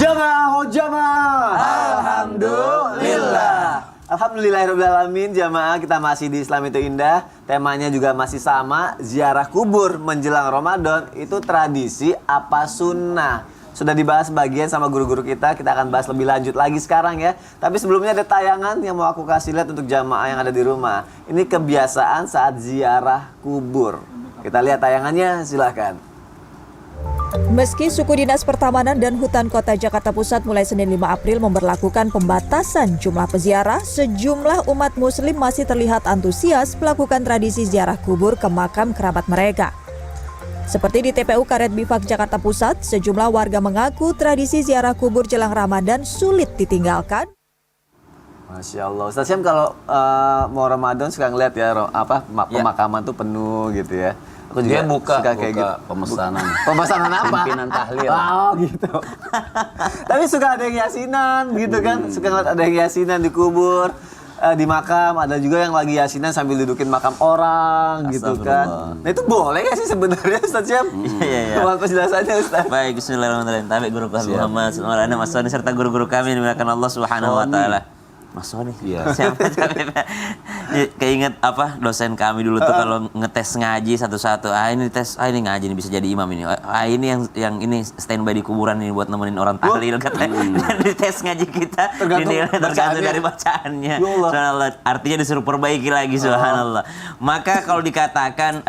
Jamaah, oh jamaah. Alhamdulillah. Alhamdulillahirrahmanirrahim. Jamaah, kita masih di Islam itu Indah. Temanya juga masih sama, ziarah kubur menjelang Ramadan. Itu tradisi apa sunnah? Sudah dibahas sebagian sama guru-guru kita akan bahas lebih lanjut lagi sekarang ya. Tapi sebelumnya ada tayangan yang mau aku kasih lihat untuk jamaah yang ada di rumah. Ini kebiasaan saat ziarah kubur. Kita lihat tayangannya, silahkan. Meski suku dinas pertamanan dan hutan kota Jakarta Pusat mulai Senin 5 April memberlakukan pembatasan jumlah peziarah, sejumlah umat muslim masih terlihat antusias melakukan tradisi ziarah kubur ke makam kerabat mereka. Seperti di TPU Karet Bifak Jakarta Pusat, sejumlah warga mengaku tradisi ziarah kubur jelang Ramadan sulit ditinggalkan. Masya Allah, Ustaz Syam kalau mau Ramadan suka ngeliat ya pemakaman tuh penuh gitu ya. Aku juga buka kayak gitu. pemesanan. Pemesanan apa? Pimpinan tahlil. Oh gitu. Tapi suka ada yang yasinan gitu kan. Suka ngeliat ada yang yasinan di kubur, di makam. Ada juga yang lagi yasinan sambil dudukin makam orang gitu kan. Nah itu boleh gak sih sebenarnya Ustaz Syam? Iya. Mohon penjelasannya Ustaz. Baik, bismillahirrahmanirrahim. Tabi guru Muhammad, Maulana Mas Soni serta guru-guru kami yang dimuliakan Allah Subhanahu wa taala. Mas Soni. Iya. Siapa? Keinget apa dosen kami dulu tuh kalau ngetes ngaji satu-satu. Ini tes, ini ngaji nih bisa jadi imam ini. Ini yang ini standby di kuburan ini buat nemenin orang tahlil katanya. Dan di tes ngaji kita tergantung dari bacaannya. Subhanallah. Artinya disuruh perbaiki lagi subhanallah. Maka kalau dikatakan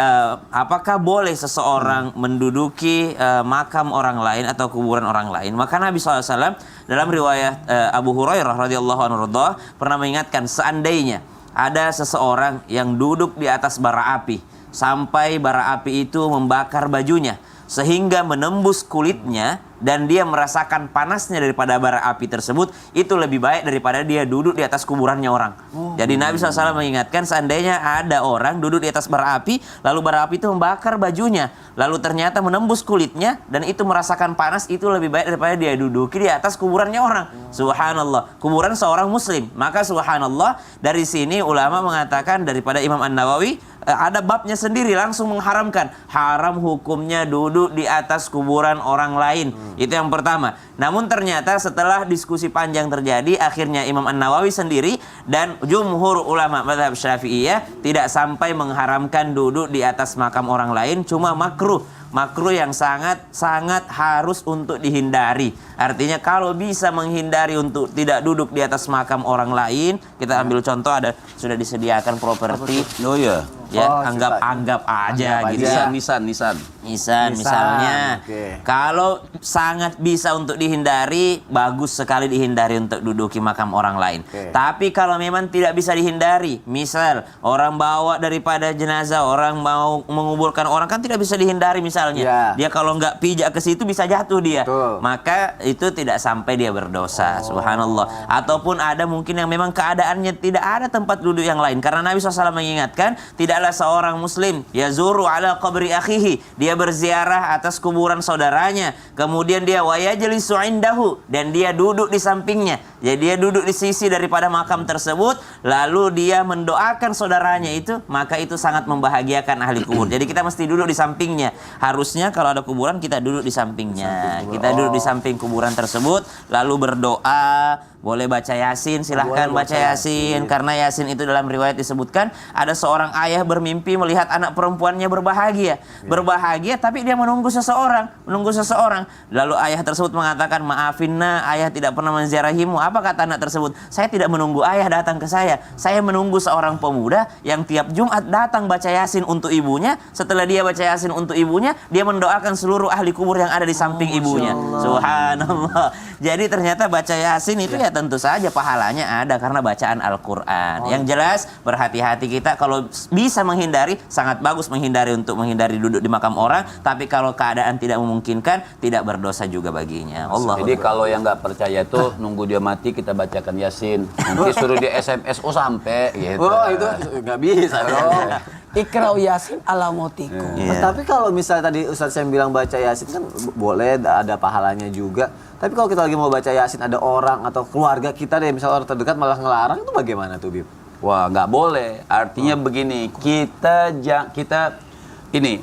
apakah boleh seseorang menduduki makam orang lain atau kuburan orang lain? Maka Nabi SAW dalam riwayat Abu Hurairah radhiyallahu anhu pernah mengingatkan seandainya ada seseorang yang duduk di atas bara api sampai bara api itu membakar bajunya sehingga menembus kulitnya dan dia merasakan panasnya daripada bara api tersebut, itu lebih baik daripada dia duduk di atas kuburannya orang. Jadi Nabi SAW mengingatkan seandainya ada orang duduk di atas bara api, lalu bara api itu membakar bajunya, lalu ternyata menembus kulitnya dan itu merasakan panas, itu lebih baik daripada dia duduk di atas kuburannya orang. Subhanallah, kuburan seorang muslim. Maka subhanallah, dari sini ulama mengatakan daripada Imam An-Nawawi, ada babnya sendiri langsung mengharamkan, haram hukumnya duduk di atas kuburan orang lain. Itu yang pertama. Namun ternyata setelah diskusi panjang terjadi, akhirnya Imam An-Nawawi sendiri dan jumhur ulama mazhab Syafi'iyah tidak sampai mengharamkan duduk di atas makam orang lain, cuma makruh yang sangat harus untuk dihindari. Artinya kalau bisa menghindari untuk tidak duduk di atas makam orang lain, kita ambil contoh ada sudah disediakan properti. Oh ya. Ya, anggap aja gitu. Nisan misalnya. Okay. Kalau sangat bisa untuk dihindari, bagus sekali dihindari untuk duduki makam orang lain. Okay. Tapi kalau memang tidak bisa dihindari, misal orang bawa daripada jenazah, orang mau menguburkan orang, kan tidak bisa dihindari misalnya. Dia kalau nggak pijak ke situ bisa jatuh dia. Maka itu tidak sampai dia berdosa. Subhanallah. Ataupun ada mungkin yang memang keadaannya tidak ada tempat duduk yang lain. Karena Nabi SAW mengingatkan, tidaklah seorang muslim yazuru ala qabri akhihi, dia berziarah atas kuburan saudaranya, kemudian dia wayajlisu indahu, dan dia duduk di sampingnya. Jadi dia duduk di sisi daripada makam tersebut, lalu dia mendoakan saudaranya itu, maka itu sangat membahagiakan ahli kubur. Jadi kita mesti duduk di sampingnya. Harusnya kalau ada kuburan kita duduk di sampingnya. Kita duduk di samping kuburan tersebut, lalu berdoa. Boleh baca Yasin, silahkan baca Yasin. Karena Yasin itu dalam riwayat disebutkan ada seorang ayah bermimpi melihat anak perempuannya berbahagia. Berbahagia tapi dia menunggu seseorang. Lalu ayah tersebut mengatakan, "Maafinna, ayah tidak pernah menziarahimu." Apa kata anak tersebut? "Saya tidak menunggu ayah datang ke saya. Saya menunggu seorang pemuda yang tiap Jumat datang baca Yasin untuk ibunya. Setelah dia baca Yasin untuk ibunya, dia mendoakan seluruh ahli kubur yang ada di samping ibunya." Subhanallah. Jadi ternyata baca Yasin itu ya tentu saja pahalanya ada karena bacaan Al-Quran. Yang jelas berhati-hati kita, kalau bisa menghindari, sangat bagus menghindari untuk menghindari duduk di makam orang. Tapi kalau keadaan tidak memungkinkan, tidak berdosa juga baginya. Allah. Jadi kalau yang nggak percaya itu nunggu dia mati kita bacakan Yasin. Nanti suruh dia SMS sampai gitu. Oh itu nggak bisa dong. Iqra'u Yasin ala mautikum. Tapi kalau misalnya tadi Ustaz Syam bilang baca Yasin kan boleh, ada pahalanya juga. Tapi kalau kita lagi mau baca Yasin ada orang atau keluarga kita deh, misalnya orang terdekat malah ngelarang, itu bagaimana tuh Bib? Wah, nggak boleh. Artinya begini, kita ini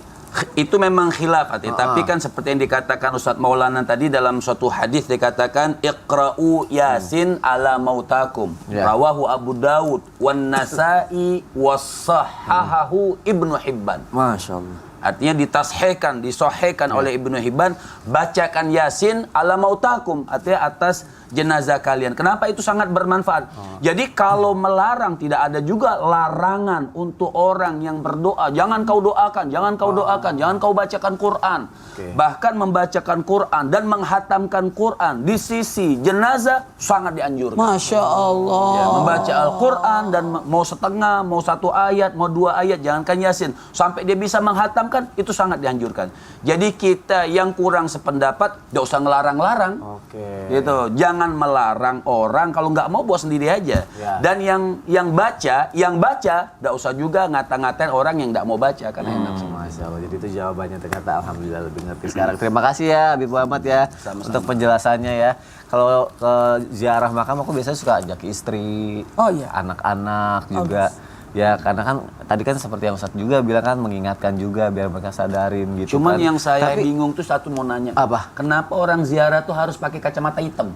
Itu memang khilaf, tapi kan seperti yang dikatakan Ustadz Maulana tadi dalam suatu hadis dikatakan iqra'u yasin ala mautakum. Rawahu Abu Dawud wan Nasa'i was-sahahahu Ibnu Hibban. Masya Allah. Artinya disahihkan oleh Ibnu Hibban, bacakan Yasin ala mautakum, artinya atas jenazah kalian. Kenapa itu sangat bermanfaat? Jadi kalau melarang, tidak ada juga larangan untuk orang yang berdoa, jangan kau doakan, jangan kau doakan, jangan kau bacakan Quran. Bahkan membacakan Quran dan menghatamkan Quran di sisi jenazah sangat dianjurkan. Masya Allah. Ya, membaca Al-Quran dan mau setengah, mau 1 ayat, mau 2 ayat, jangankan Yasin, sampai dia bisa menghatamkan, itu sangat dianjurkan. Jadi kita yang kurang sependapat, tidak usah ngelarang-larang. Gitu. Jangan melarang orang, kalau nggak mau buat sendiri aja. Dan yang baca, tidak usah juga ngata-ngatain orang yang nggak mau baca, karena enak semua. Masya Allah, jadi itu jawabannya ternyata alhamdulillah lebih ngerti sekarang. Terima kasih ya Habib Muhammad ya untuk penjelasannya ya. Kalau ke ziarah makam aku biasanya suka ajak istri, anak-anak juga. Ya karena kan tadi kan seperti yang Ustadz juga bilang kan, mengingatkan juga biar mereka sadarin gitu. Cuman kan. yang saya Tapi, bingung tuh satu, mau nanya. Apa? Kenapa orang ziarah tuh harus pakai kacamata hitam?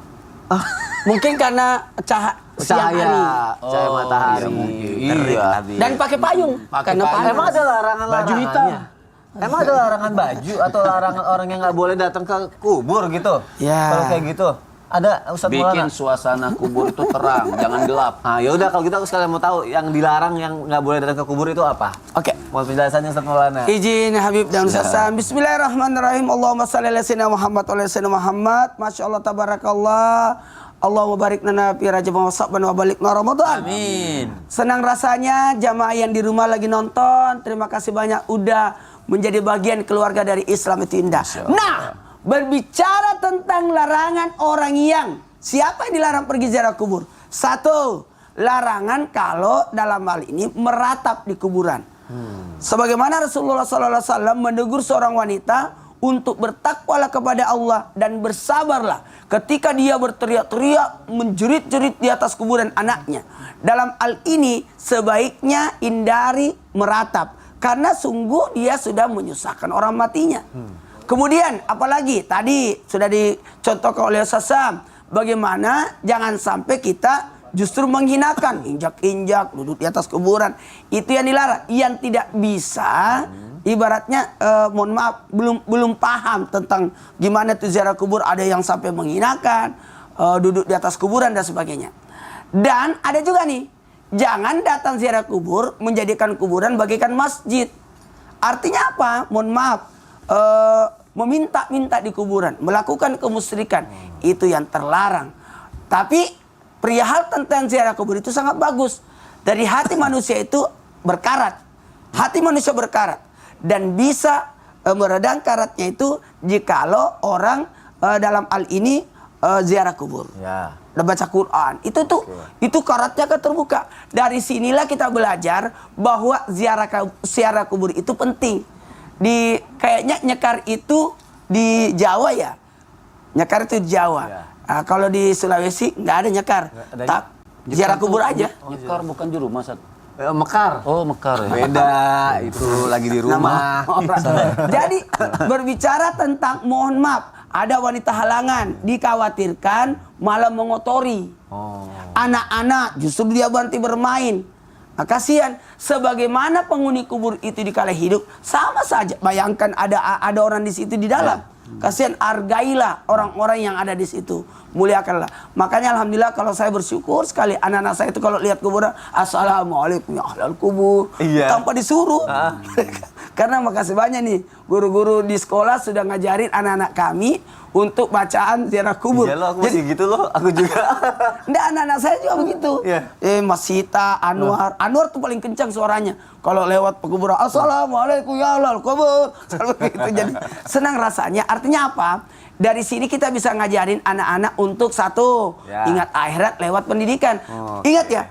Mungkin karena siang hari. cahaya matahari. Iya. Dan pakai payung. Karena panas. Emang ada larangan Baju hitam. Emang ada larangan baju atau larangan orang yang nggak boleh datang ke kubur gitu? Ya. Kalau kayak gitu, ada Ustadz Bikin Maulana. suasana kubur itu terang, jangan gelap. Ah ya udah kalau gitu aku sekalian mau tahu yang dilarang yang nggak boleh datang ke kubur itu apa? Oke. Mau penjelasannya Ustadz Maulana. Izin Habib dan Ustaz Sam. Bismillahirrahmanirrahim. Allahumma shalli ala sayyidina Muhammad wa ala sayyidina Muhammad. Masya Allah tabarakallah. Allahumma barik lana fi Rajab wa Sya'ban wa balikna Ramadan. Amin. Senang rasanya jamaah yang di rumah lagi nonton. Terima kasih banyak udah menjadi bagian keluarga dari Islam itu indah. Nah, berbicara tentang larangan orang yang siapa yang dilarang pergi ziarah kubur? 1, larangan kalau dalam hal ini meratap di kuburan. Sebagaimana Rasulullah SAW menegur seorang wanita untuk bertakwalah kepada Allah dan bersabarlah ketika dia berteriak-teriak menjerit-jerit di atas kuburan anaknya. Dalam hal ini sebaiknya hindari meratap karena sungguh dia sudah menyusahkan orang matinya. Kemudian apalagi tadi sudah dicontohkan oleh Ustaz Sam, bagaimana jangan sampai kita justru menghinakan, injak-injak, duduk di atas kuburan. Itu yang dilarang. Yang tidak bisa, ibaratnya mohon maaf belum paham tentang gimana itu ziarah kubur, ada yang sampai menghinakan, duduk di atas kuburan dan sebagainya. Dan ada juga nih, jangan datang ziarah kubur menjadikan kuburan bagaikan masjid. Artinya apa? Mohon maaf, meminta-minta di kuburan, melakukan kemusyrikan, itu yang terlarang. Tapi perihal tentang ziarah kubur itu sangat bagus. Dari hati manusia itu berkarat. Hati manusia berkarat. Dan bisa meredam karatnya itu jikalau orang dalam hal ini ziarah kubur. Ya. Dan baca Quran. Itu karatnya kan terbuka. Dari sinilah kita belajar bahwa ziarah kubur itu penting. Kayaknya nyekar itu di Jawa ya. Nyekar itu di Jawa. Ya. Kalau di Sulawesi nggak ada nyekar. Ziarah kubur aja. Nyekar bukan di rumah, Sat. Mekar. Oh, mekar ya. Beda, itu lagi di rumah. Jadi berbicara tentang, mohon maaf, ada wanita halangan dikhawatirkan malah mengotori. Anak-anak justru dia berhenti bermain. Nah, kasihan, sebagaimana penghuni kubur itu di kala hidup sama saja. Bayangkan ada orang di situ di dalam. Kasihan, hargailah orang-orang yang ada di situ, muliakanlah. Makanya alhamdulillah kalau saya bersyukur sekali anak-anak saya itu kalau lihat kuburan, assalamualaikum ya ahlal kubur, tanpa disuruh. Karena makasih banyak nih guru-guru di sekolah sudah ngajarin anak-anak kami untuk bacaan ziarah kubur. Iya loh, aku masih gitu loh, aku juga. Enggak, anak-anak saya juga begitu. Iya. Mas Sita, Anwar tuh paling kencang suaranya. Kalau lewat pekuburan, assalamualaikum ya ahlal kubur. Selalu gitu. Jadi senang rasanya. Artinya apa? Dari sini kita bisa ngajarin anak-anak untuk satu, ingat akhirat lewat pendidikan. Ingat ya,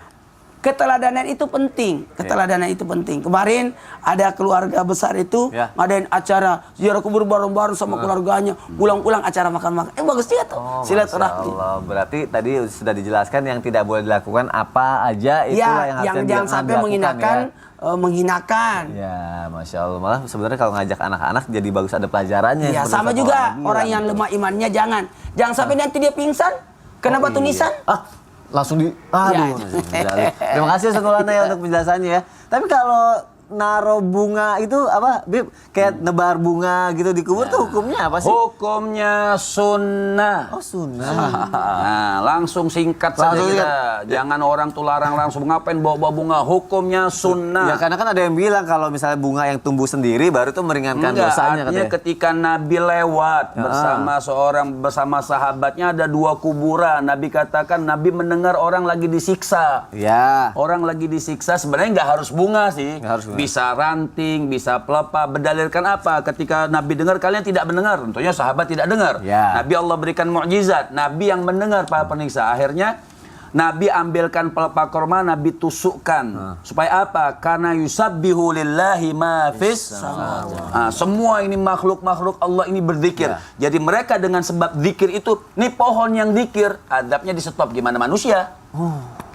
keteladanan itu penting. Keteladanan itu penting. Kemarin ada keluarga besar itu ngadain acara ziarah kubur bareng-bareng sama keluarganya. Pulang-pulang acara makan-makan. Bagus juga tuh. Silaturahmi. Allah. Berarti tadi sudah dijelaskan yang tidak boleh dilakukan apa aja itulah yang harusnya jangan sampai menghinakan menghinakan. Ya, Masya Allah. Malah sebenarnya kalau ngajak anak-anak jadi bagus ada pelajarannya. Ya, Seperti sama Ustaz juga Maulana orang bilang yang gitu. lemah imannya jangan sampai nanti dia pingsan kena batu iya. nisan. Langsung di aduh. Ya. Terima kasih Ustaz Maulana ya untuk penjelasannya ya. Tapi kalau naro bunga itu apa, Bib? Kayak nebar bunga gitu di kubur tuh hukumnya apa sih? Hukumnya sunnah. Oh, sunnah. Nah, langsung singkat Langsung saja kita. Jangan orang tuh larang langsung ngapain bawa bunga. Hukumnya sunnah. Ya karena kan ada yang bilang kalau misalnya bunga yang tumbuh sendiri baru tuh meringankan Enggak, dosanya artinya katanya. ketika Nabi lewat bersama sahabatnya ada 2 kuburan. Nabi katakan Nabi mendengar orang lagi disiksa. Ya. Orang lagi disiksa sebenarnya nggak harus bunga sih. Nggak harus bunga. Bisa ranting, bisa pelepah. Berdalilkan apa? Ketika Nabi dengar kalian tidak mendengar. Tentunya sahabat tidak dengar. Ya. Nabi Allah berikan mukjizat. Nabi yang mendengar para peniksa. Akhirnya Nabi ambilkan pelepah korma, Nabi tusukkan. Supaya apa? Karena yusabbihu lillahi ma fis semua ini makhluk-makhluk Allah ini berzikir. Jadi mereka dengan sebab zikir itu, nih pohon yang zikir, adabnya di stop. Gimana manusia?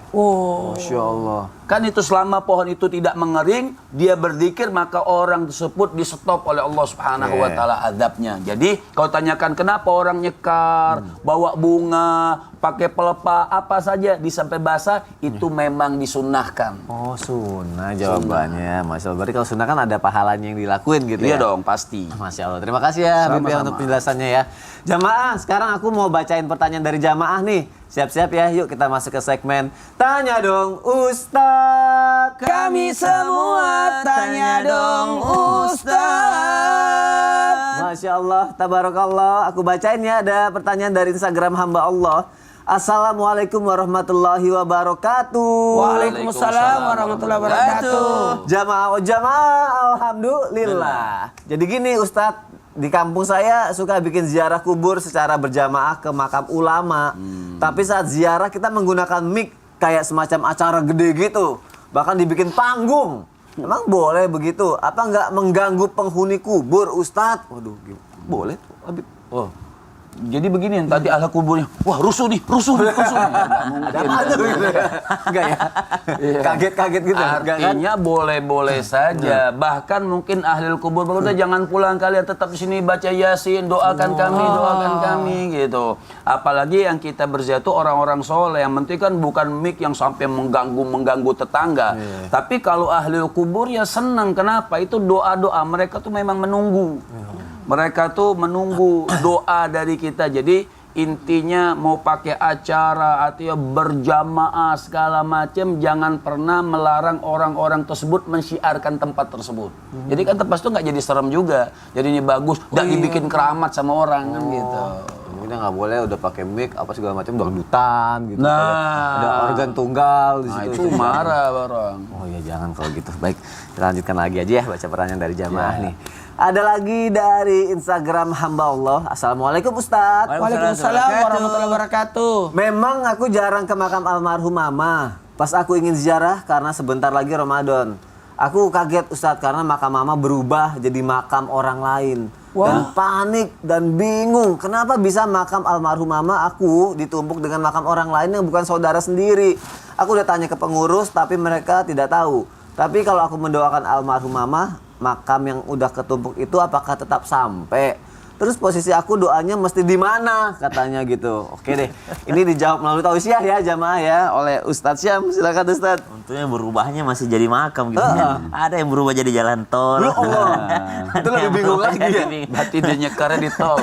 Masya Allah. Kan itu selama pohon itu tidak mengering, dia berzikir, maka orang tersebut di stop oleh Allah Subhanahu wa taala azabnya. Jadi kau tanyakan kenapa orang nyekar, bawa bunga, pakai pelepah, apa saja di sampai basah, itu memang disunnahkan. Oh, sunnah jawabannya. Masya Allah. Berarti kalau sunnah kan ada pahalanya yang dilakuin gitu ya? Iya dong, pasti. Masya Allah. Terima kasih ya Habib ya Sama-sama. untuk penjelasannya ya. Jamaah, sekarang aku mau bacain pertanyaan dari jamaah nih. Siap-siap ya, yuk kita masuk ke segmen Tanya Dong Ustadz. Kami semua tanya dong Ustaz. Masya Allah, tabarakallah. Aku bacain ya, ada pertanyaan dari Instagram hamba Allah. Assalamualaikum warahmatullahi wabarakatuh. Waalaikumsalam warahmatullahi wabarakatuh. Jamaah, alhamdulillah. Jadi gini Ustadz, di kampung saya suka bikin ziarah kubur secara berjamaah ke makam ulama. Tapi saat ziarah kita menggunakan mic kayak semacam acara gede gitu. Bahkan dibikin panggung. Emang boleh begitu? Apa nggak mengganggu penghuni kubur Ustadz? Waduh, boleh tuh Habib. Oh. Jadi begini tadi ala kuburnya, wah rusuh nih. Ya, nggak mungkin. Enggak ya? Kaget-kaget gitu. Enggak kan? Artinya boleh-boleh saja. Bahkan mungkin ahli kubur berkata jangan pulang kalian tetap di sini baca Yasin, doakan kami gitu. Apalagi yang kita berziarah itu orang-orang soleh. Yang penting kan bukan mic yang sampai mengganggu tetangga. Tapi kalau ahli kubur ya senang. Kenapa? Itu doa-doa mereka tuh memang menunggu. Mereka tuh menunggu doa dari kita. Jadi intinya mau pakai acara atau berjamaah segala macam, jangan pernah melarang orang-orang tersebut mensyiarkan tempat tersebut. Jadi kan tempat itu nggak jadi serem juga. Jadinya bagus, nggak dibikin keramat sama orang kan gitu. Mungkin nggak boleh udah pakai mic apa segala macam dangdutan gitu. Nah. Ada organ tunggal di Nah situ. itu marah orang. Oh ya jangan kalau gitu. Baik, kita lanjutkan lagi aja ya baca pertanyaan dari jamaah nih. Ada lagi dari Instagram hamba Allah. Assalamualaikum Ustadz. Waalaikumsalam warahmatullahi wabarakatuh. Memang aku jarang ke makam almarhum mama. Pas aku ingin ziarah karena sebentar lagi Ramadan. Aku kaget Ustadz karena makam mama berubah jadi makam orang lain. Dan panik dan bingung. Kenapa bisa makam almarhum mama aku ditumpuk dengan makam orang lain yang bukan saudara sendiri. Aku udah tanya ke pengurus tapi mereka tidak tahu. Tapi kalau aku mendoakan almarhum mama, makam yang udah ketumpuk itu apakah tetap sampai? Terus posisi aku doanya mesti di mana katanya gitu. Oke deh. Ini dijawab melalui tausiah ya jamaah ya oleh Ustadz Syam. Silakan Ustadz. Untungnya berubahnya masih jadi makam gitu kan. Ada yang berubah jadi jalan tol. Ya Allah. Itu lebih bingung lagi ya. Berarti dia nyekarnya di tol.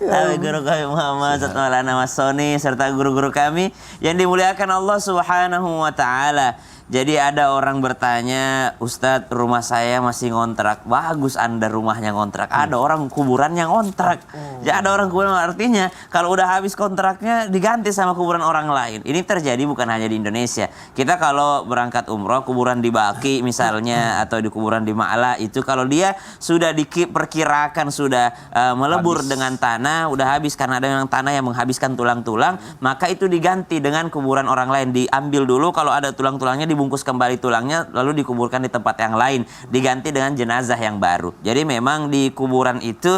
Tapi guru kami Muhammad Ustaz Maulana Mas Soni serta guru-guru kami yang dimuliakan Allah Subhanahu wa taala. Jadi ada orang bertanya, Ustadz rumah saya masih ngontrak. Bagus Anda rumahnya ngontrak. Ada orang kuburannya ngontrak. Jadi ada orang kuburan artinya kalau udah habis kontraknya diganti sama kuburan orang lain. Ini terjadi bukan hanya di Indonesia. Kita kalau berangkat umroh kuburan di Baki misalnya atau di kuburan di Ma'la itu kalau dia sudah diperkirakan sudah melebur dengan tanah, udah habis karena ada yang tanah yang menghabiskan tulang-tulang, maka itu diganti dengan kuburan orang lain. Diambil dulu kalau ada tulang-tulangnya dibungkus kembali tulangnya lalu dikuburkan di tempat yang lain, diganti dengan jenazah yang baru. Jadi memang di kuburan itu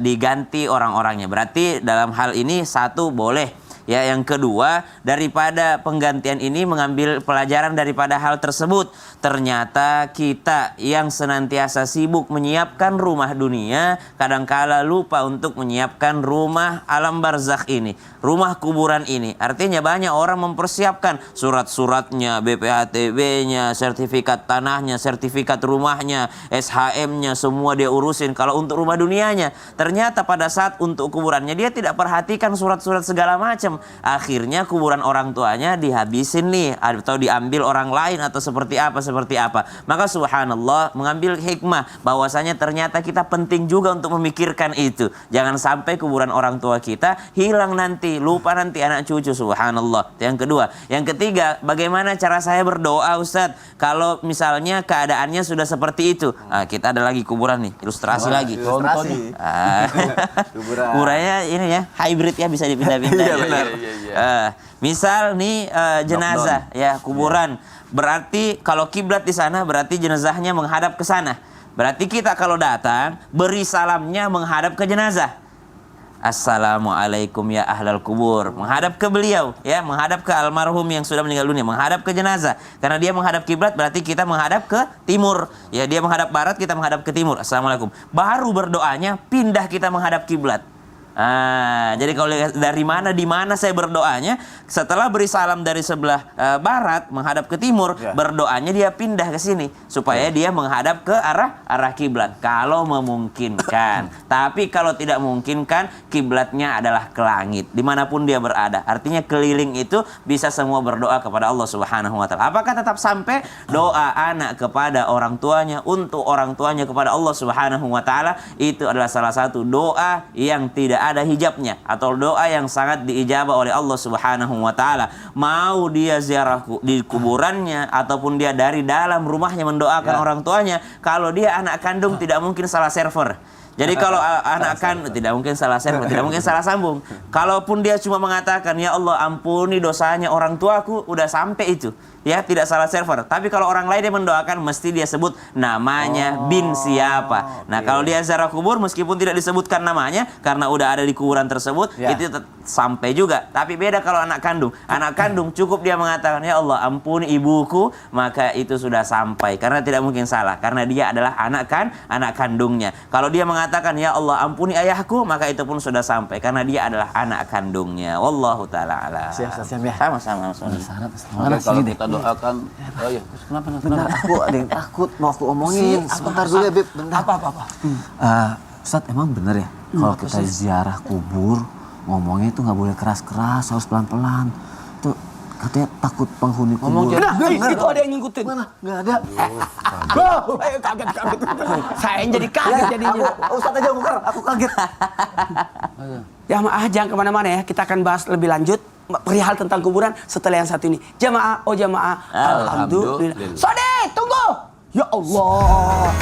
diganti orang-orangnya. Berarti dalam hal ini satu boleh Ya, yang kedua, daripada penggantian ini mengambil pelajaran daripada hal tersebut. Ternyata kita yang senantiasa sibuk menyiapkan rumah dunia, kadangkala lupa untuk menyiapkan rumah alam barzakh ini, rumah kuburan ini. Artinya banyak orang mempersiapkan surat-suratnya, BPHTB-nya, sertifikat tanahnya, sertifikat rumahnya, SHM-nya, semua dia urusin. Kalau untuk rumah dunianya, ternyata pada saat untuk kuburannya dia tidak perhatikan surat-surat segala macam. Akhirnya kuburan orang tuanya dihabisin nih, atau diambil orang lain, atau seperti apa. Maka subhanallah, mengambil hikmah bahwasanya ternyata kita penting juga untuk memikirkan itu. Jangan sampai kuburan orang tua kita hilang nanti, lupa nanti anak cucu, subhanallah. Yang kedua. Yang ketiga, bagaimana cara saya berdoa, Ustadz, kalau misalnya keadaannya sudah seperti itu. Kita ada lagi kuburan nih, ilustrasi lagi. Ilustrasi. Kuburan. Kuburannya ini ya, hybrid ya, bisa dipindah-pindah. Iya, benar. Misal nih jenazah ya, kuburan. Berarti kalau kiblat di sana berarti jenazahnya menghadap ke sana. Berarti kita kalau datang beri salamnya menghadap ke jenazah. Assalamualaikum ya ahlal kubur, menghadap ke beliau ya, menghadap ke almarhum yang sudah meninggal dunia, menghadap ke jenazah. Karena dia menghadap kiblat berarti kita menghadap ke timur. Ya, dia menghadap barat, kita menghadap ke timur. Assalamualaikum. Baru berdoanya pindah kita menghadap kiblat. Jadi kalau dari mana di mana saya berdoanya, setelah beri salam dari sebelah barat menghadap ke timur, berdoanya dia pindah ke sini supaya dia menghadap ke arah kiblat kalau memungkinkan. Tapi kalau tidak memungkinkan, kiblatnya adalah ke langit dimanapun dia berada. Artinya keliling itu bisa semua berdoa kepada Allah Subhanahu wa taala. Apakah tetap sampai doa anak kepada orang tuanya, untuk orang tuanya kepada Allah Subhanahu wa taala, itu adalah salah satu doa yang tidak ada hijabnya, atau doa yang sangat diijabah oleh Allah Subhanahu wa taala. Mau dia ziarah di kuburannya ataupun dia dari dalam rumahnya mendoakan orang tuanya, kalau dia anak kandung tidak mungkin salah server. Jadi kalau anak kandung tidak mungkin salah server, tidak mungkin salah sambung. Kalaupun dia cuma mengatakan ya Allah ampuni dosanya orang tuaku, udah sampai itu. Ya, tidak salah server. Tapi kalau orang lain yang mendoakan, mesti dia sebut namanya bin siapa. Nah, kalau dia ziarah kubur meskipun tidak disebutkan namanya karena udah ada di kuburan tersebut, itu sampai juga. Tapi beda kalau anak kandung. Anak kandung cukup dia mengatakan ya Allah ampuni ibuku, maka itu sudah sampai karena tidak mungkin salah karena dia adalah anak kandungnya. Kalau dia mengatakan ya Allah ampuni ayahku, maka itu pun sudah sampai karena dia adalah anak kandungnya. Wallahu taala alam. Siap ya. Oke, Sama-sama. kalau kita doakan, oh iya, kenapa? Bentar, aku ada yang takut mau aku omongin. Sebentar dulu ya, Beb. Bentar. Apa? Ustadz, emang bener ya kalau kita ziarah kubur ngomongnya itu nggak boleh keras-keras, harus pelan-pelan. Itu katanya takut penghuni kubur. Itu ada yang ngikutin. Mana? Nggak ada. Kaget. Saya yang jadi kaget jadinya. Ustadz aja aku kaget. Ya maaf, jangan kemana-mana ya. Kita akan bahas lebih lanjut perihal tentang kuburan setelah yang satu ini. Jamaah, jamaah. Alhamdulillah. Sode, tunggu. Ya Allah.